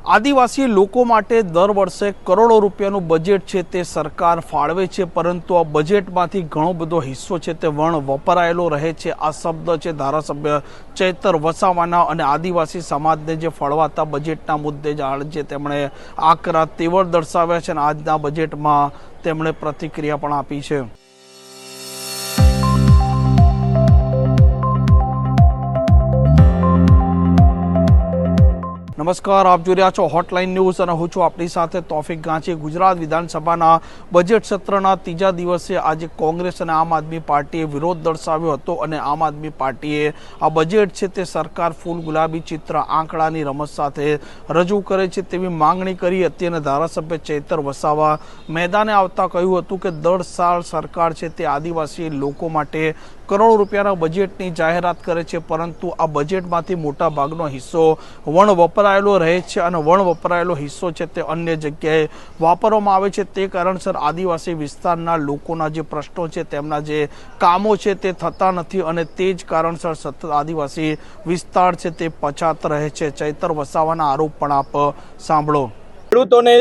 આદિવાસી લોકો માટે દર વર્ષે કરોડો રૂપિયાનું બજેટ છે તે સરકાર ફાળવે છે, પરંતુ આ બજેટમાંથી ઘણો બધો હિસ્સો છે તે વણ વપરાયેલો રહે છે। આ શબ્દ છે ધારાસભ્ય ચૈતર વસાવાના અને આદિવાસી સમાજને જે ફળવાતા બજેટના મુદ્દે જે તેમણે આકરા તેવર દર્શાવ્યા છે અને આજના બજેટમાં તેમણે પ્રતિક્રિયા પણ આપી છે। નમસ્કાર, આપ જોઈ રહ્યા છો હોટલાઇન ન્યૂઝ અને હું છું આપણી સાથે તોફિક ગાંચી। ગુજરાત વિધાનસભાના બજેટ સત્રના ત્રીજા દિવસે આજે કોંગ્રેસ અને આમ આદમી પાર્ટીએ વિરોધ દર્શાવ્યો હતો અને આમ આદમી પાર્ટીએ આ બજેટ છે તે સરકાર ફૂલ ગુલાબી ચિત્ર આંકડાની રમત સાથે રજૂ કરે છે તેવી માંગણી કરી હતી અને ધારાસભ્ય ચૈતર વસાવા મેદાને આવતા કહ્યું હતું કે દર સાલ સરકાર છે તે આદિવાસી લોકો માટે કરોડો રૂપિયાના બજેટની જાહેરાત કરે છે, પરંતુ આ બજેટમાંથી મોટા ભાગનો હિસ્સો વણ વપરાયેલો રહે છે અને વણ વપરાયેલો હિસ્સો છે તે અન્ય જગ્યાએ વાપરવામાં આવે છે। તે કારણસર આદિવાસી વિસ્તારના લોકોના જે પ્રશ્નો છે તેમના જે કામો છે તે થતા નથી અને તે જ કારણસર સતત આદિવાસી વિસ્તાર છે તે પછાત રહે છે। ચૈતર વસાવાના આરોપ પણ આપ સાંભળો। ખેડૂતોને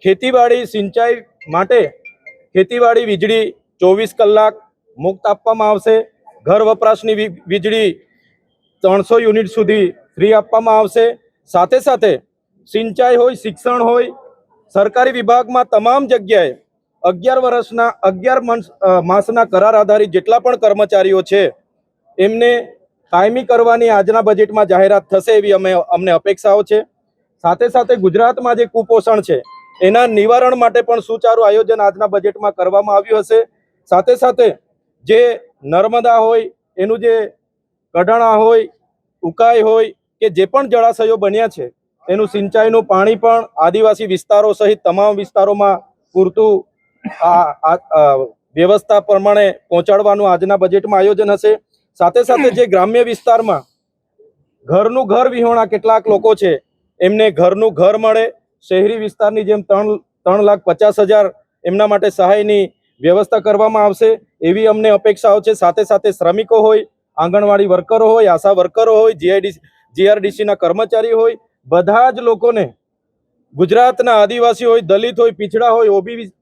ખેતીવાડી સિંચાઈ માટે ખેતીવાડી વીજળી 24 કલાક મુક્ત આપવામાં આવશે। ઘર વપરાશની વીજળી 300 યુનિટ સુધી ફ્રી આપવામાં આવશે। સાથે સાથે સિંચાઈ હોય, શિક્ષણ હોય, સરકારી વિભાગમાં તમામ જગ્યાએ 11 માસના કરાર આધારિત જેટલા પણ કર્મચારીઓ છે એમને કાયમી કરવાની આજના બજેટમાં જાહેરાત થશે એવી અમને અપેક્ષાઓ છે। સાથે સાથે ગુજરાતમાં જે કુપોષણ છે એના નિવારણ માટે પણ સુચારું આયોજન આજના બજેટમાં કરવામાં આવ્યું હશે। સાથે સાથે જે નર્મદા હોય એનું જે કઢાણા હોય, ઉકાઈ હોય કે જે પણ જળાશયો બન્યા છે એનું સિંચાઈનું પાણી પણ આદિવાસી વિસ્તારો સહિત તમામ વિસ્તારોમાં પૂરતું વ્યવસ્થા પ્રમાણે પહોંચાડવાનું આજના બજેટમાં આયોજન હશે। સાથે સાથે જે ગ્રામ્ય વિસ્તારમાં ઘરનું ઘર વિહોણા કેટલાક લોકો છે એમને ઘરનું ઘર મળે, શહેરી વિસ્તારની જેમ 3,50,000 એમના માટે સહાયની વ્યવસ્થા કરવામાં આવશે એવી અમને અપેક્ષાઓ છે। સાથે સાથે શ્રમિકો હોય, આંગણવાડી વર્કરો હોય, આશા વર્કરો હોય, જીઆરડીસીના કર્મચારી હોય, બધા જ લોકોને ગુજરાતના આદિવાસી હોય, દલિત હોય, પીછડા હોય,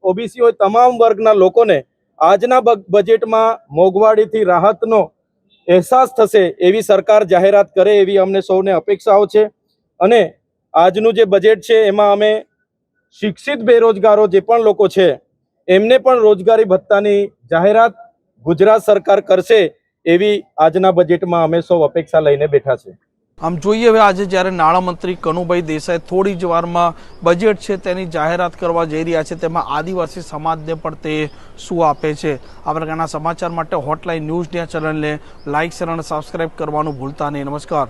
ઓબીસી હોય, તમામ વર્ગના લોકોને આજના બજેટમાં મોંઘવારીથી રાહતનો અહેસાસ થશે એવી સરકાર જાહેરાત કરે એવી અમને સૌને અપેક્ષાઓ છે। અને આજનું જે બજેટ છે એમાં અમે શિક્ષિત બેરોજગારો જે પણ લોકો છે એમને પણ રોજગારી ભત્તાની જાહેરાત ગુજરાત સરકાર કરશે એવી આજના બજેટમાં અમે સૌ અપેક્ષા લઈને બેઠા છે। આમ જોઈએ હવે આજે જ્યારે નાણામંત્રી કનુભાઈ દેસાઈ થોડી જ વારમાં બજેટ છે તેની જાહેરાત કરવા જઈ રહ્યા છે, તેમાં આદિવાસી સમાજને પણ તે શું આપે છે। આ પ્રકારના સમાચાર માટે હોટલાઇન ન્યૂઝ ચેનલને લાઇક, શેર અને સબસ્ક્રાઇબ કરવાનું ભૂલતા નહીં। નમસ્કાર।